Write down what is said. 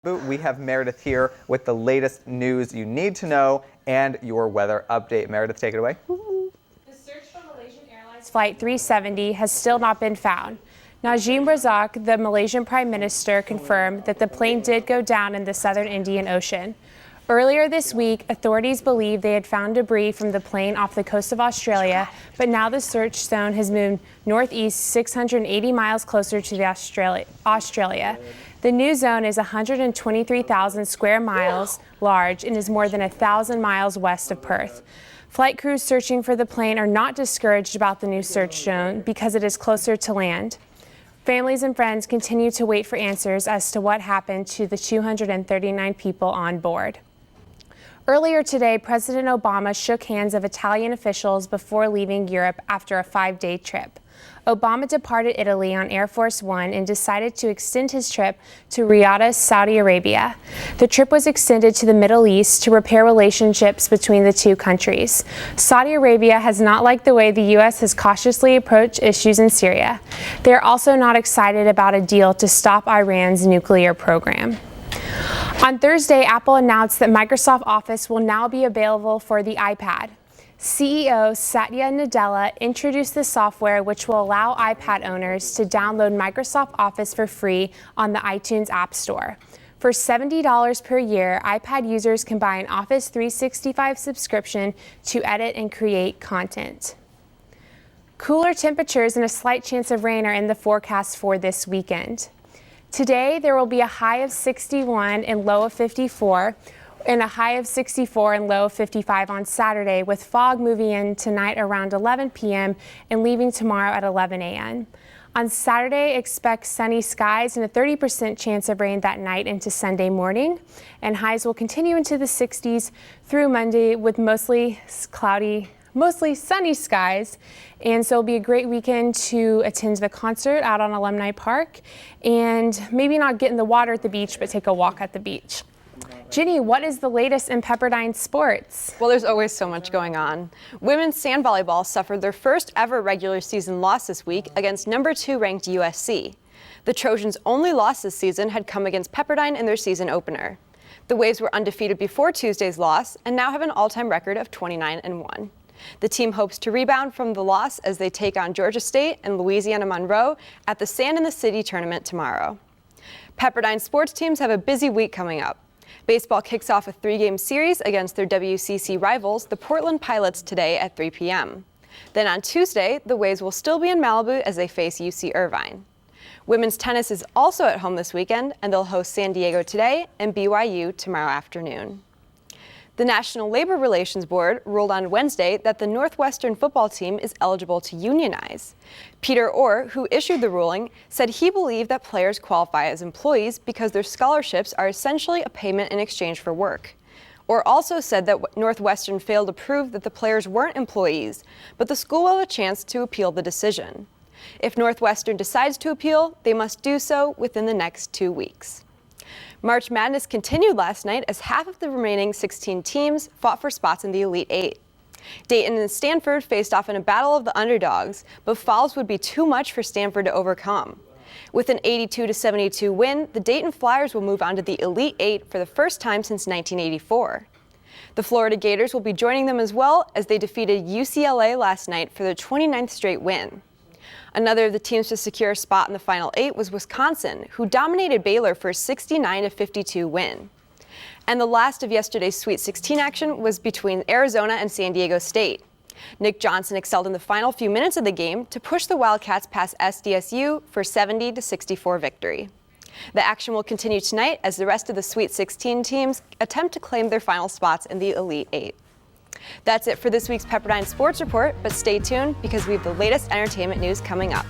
We have Meredith here with the latest news you need to know and your weather update. Meredith, take it away. The search for Malaysian Airlines Flight 370 has still not been found. Najib Razak, the Malaysian Prime Minister, confirmed that the plane did go down in the southern Indian Ocean. Earlier this week, authorities believed they had found debris from the plane off the coast of Australia, but now the search zone has moved northeast 680 miles closer to Australia. The new zone is 123,000 square miles large and is more than 1,000 miles west of Perth. Flight crews searching for the plane are not discouraged about the new search zone because it is closer to land. Families and friends continue to wait for answers as to what happened to the 239 people on board. Earlier today, President Obama shook hands of Italian officials before leaving Europe after a 5-day trip. Obama departed Italy on Air Force One and decided to extend his trip to Riyadh, Saudi Arabia. The trip was extended to the Middle East to repair relationships between the two countries. Saudi Arabia has not liked the way the U.S. has cautiously approached issues in Syria. They are also not excited about a deal to stop Iran's nuclear program. On Thursday, Apple announced that Microsoft Office will now be available for the iPad. CEO Satya Nadella introduced the software which will allow iPad owners to download Microsoft Office for free on the iTunes App Store. For $70 per year, iPad users can buy an Office 365 subscription to edit and create content. Cooler temperatures and a slight chance of rain are in the forecast for this weekend. Today, there will be a high of 61 and low of 54, and a high of 64 and low of 55 on Saturday, with fog moving in tonight around 11 p.m. and leaving tomorrow at 11 a.m. On Saturday, expect sunny skies and a 30% chance of rain that night into Sunday morning, and highs will continue into the 60s through Monday with mostly sunny skies. And so it'll be a great weekend to attend the concert out on Alumni Park and maybe not get in the water at the beach, but take a walk at the beach. Ginny, what is the latest in Pepperdine sports? Well, there's always so much going on. Women's sand volleyball suffered their first ever regular season loss this week against number 2 ranked USC. The Trojans' only loss this season had come against Pepperdine in their season opener. The Waves were undefeated before Tuesday's loss and now have an all-time record of 29-1. The team hopes to rebound from the loss as they take on Georgia State and Louisiana Monroe at the Sand in the City tournament tomorrow. Pepperdine sports teams have a busy week coming up. Baseball kicks off a 3-game series against their WCC rivals, the Portland Pilots, today at 3 p.m. Then on Tuesday, the Waves will still be in Malibu as they face UC Irvine. Women's tennis is also at home this weekend, and they'll host San Diego today and BYU tomorrow afternoon. The National Labor Relations Board ruled on Wednesday that the Northwestern football team is eligible to unionize. Peter Orr, who issued the ruling, said he believed that players qualify as employees because their scholarships are essentially a payment in exchange for work. Orr also said that Northwestern failed to prove that the players weren't employees, but the school will have a chance to appeal the decision. If Northwestern decides to appeal, they must do so within the next 2 weeks. March Madness continued last night as half of the remaining 16 teams fought for spots in the Elite Eight. Dayton and Stanford faced off in a battle of the underdogs, but fouls would be too much for Stanford to overcome. With an 82-72 win, the Dayton Flyers will move on to the Elite Eight for the first time since 1984. The Florida Gators will be joining them as well as they defeated UCLA last night for their 29th straight win. Another of the teams to secure a spot in the Final 8 was Wisconsin, who dominated Baylor for a 69-52 win. And the last of yesterday's Sweet 16 action was between Arizona and San Diego State. Nick Johnson excelled in the final few minutes of the game to push the Wildcats past SDSU for a 70-64 victory. The action will continue tonight as the rest of the Sweet 16 teams attempt to claim their final spots in the Elite Eight. That's it for this week's Pepperdine Sports Report, but stay tuned because we have the latest entertainment news coming up.